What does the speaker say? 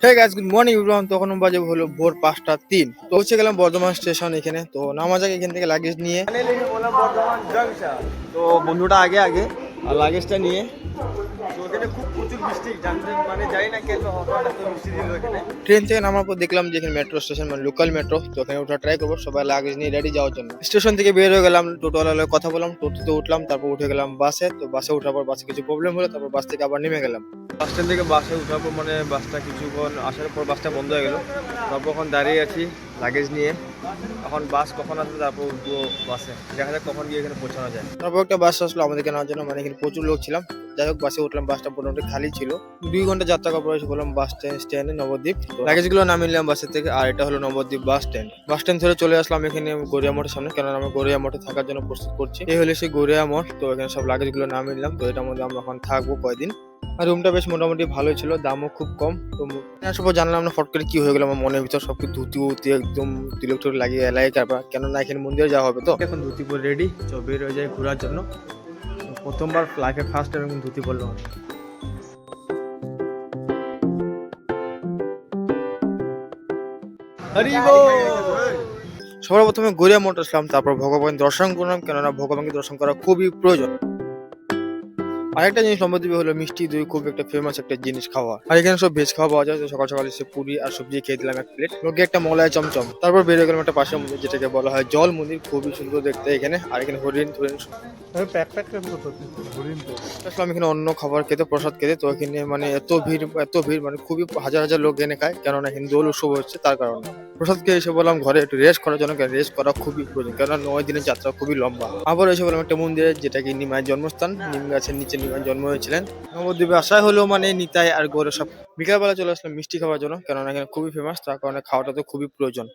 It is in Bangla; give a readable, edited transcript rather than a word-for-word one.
হ্যাঁ গাইস, গুড মর্নিং এভরিওয়ান। তখন বাজে হলো ভোর 5টা 3। তো পৌঁছে গেলাম বর্ধমান স্টেশন। এখানে তো নামা যাক এখান থেকে লাগেজ নিয়ে। বললাম বর্ধমান জংশন। তো বন্ধুটা আগে আগে আর লাগেজটা নিয়ে। তো এখানে খুব প্রচুর বৃষ্টি, জানতে মানে জানি না কেন হঠাৎ এত বৃষ্টি দিল এখানে। ট্রেন থেকে নামার পর দেখলাম যে এখানে মেট্রো স্টেশন, মানে লোকাল মেট্রো। তো এখানে ওঠা ট্রাই করবো, সবাই লাগেজ নিয়ে রেডি যাওয়ার জন্য। স্টেশন থেকে বের হয়ে গেলাম, টোটোওয়ালার কথা বললাম, টোটোতে উঠলাম, তারপর উঠে গেলাম বাসে। তো বাসে ওঠার পর বাসে কিছু প্রবলেম হলো, তারপর বাস থেকে আবার নেমে গেলাম। বাস স্ট্যান্ড থেকে বাসে উঠার পর মানে বাসটা কিছুক্ষণ আসার পর বাসটা বন্ধ হয়ে গেল। তারপর এখন দাঁড়িয়ে আছি লাগেজ নিয়ে। এখন বাস কখন আসবে, তারপর উঠবো বাসে। দেখা যাক কখন গিয়ে এখানে পৌঁছানো যায়। তারপর একটা বাস আসলো আমাদেরকে নেওয়ার জন্য, মানে এখানে প্রচুর লোক ছিলাম। যাই হোক বাসে উঠলাম, বাসটা মোটামুটি খালি ছিল। 2 ঘন্টা যাত্রা করার পর এসে বললাম বাস স্ট্যান্ডে নবদ্বীপ। লাগেজগুলো নামিয়ে নিলাম বাসের থেকে। আর এটা হলো Nabadwip bus stand. Bus stand ধরে চলে আসলাম এখানে গড়িয়া মোড়ের সামনে, কেননা আমি গড়িয়া মোড়ে থাকার জন্য প্রস্তুত করছি। এই হলো সেই গড়িয়া মোড়। তো এখানে সব লাগেজগুলো নামিয়ে নিলাম। তো এটার মধ্যে আমরা এখন থাকবো কয়দিন। আর রুমটা বেশ মোটামুটি ভালোই ছিল, দামও খুব কম। তো আসার পর জানলাম না ফট করে কি হয়ে গেল আমার মনের ভিতর, সবকিছু ধুতি উতি একদম তিলক টিলক লাগিয়ে এলাই। তারপর কেননা এখানে মন্দিরে যাওয়া হবে। তো এখন ধুতি পরে রেডি, তো বের হয়ে যায় ঘোরার জন্য। প্রথমবার লাইফে ফার্স্ট টাইম এখন ধুতি পরলাম। সবার প্রথমে গড়িয়া মোড় আসলাম, তারপর ভগবান দর্শন করলাম, কেননা ভগবানকে দর্শন করা খুবই প্রয়োজন। আরেকটা জিনিস নবদ্বীপে হলো মিষ্টি দই, খুব একটা ফেমাস একটা জিনিস খাওয়া। আর এখানে সব ভেজ খাওয়া পাওয়া যায়। তো সকাল সকাল এসে পুরি আর সবজি খেয়ে দিলাম 1 প্লেট, লোকে একটা মলায় চমচম। তারপর বেরিয়ে গেলাম একটা পাশের মন্দির, যেটাকে বলা হয় জল মন্দির। খুবই সুন্দর দেখতে এখানে। আর এখানে হরিণ টরিণ আসলাম এখানে অন্য খাবার খেতে, প্রসাদ খেতে। তো এখানে মানে এত ভিড় মানে খুবই হাজার হাজার লোক এখানে খায়, কেননা এখানে দোল উৎসব হচ্ছে তার কারণে। প্রসাদ খেয়ে এসে বললাম ঘরে একটু রেস্ট করার জন্য, রেস্ট করা খুবই প্রয়োজন, কেননা 9 দিনের যাত্রা খুবই লম্বা। আবার এসে বললাম একটা মন্দিরে, যেটা কি নিমাইয়ের জন্মস্থান। নিম গাছের নিচে নিমাই জন্ম হয়েছিলেন। নবদ্বীপে আসা হলো মানে নিতাই আর গৌর সব। বিকালবেলা চলে আসলাম মিষ্টি খাওয়ার জন্য, কেননা এখানে খুবই ফেমাস, তার কারণে খাওয়াটা তো খুবই প্রয়োজন।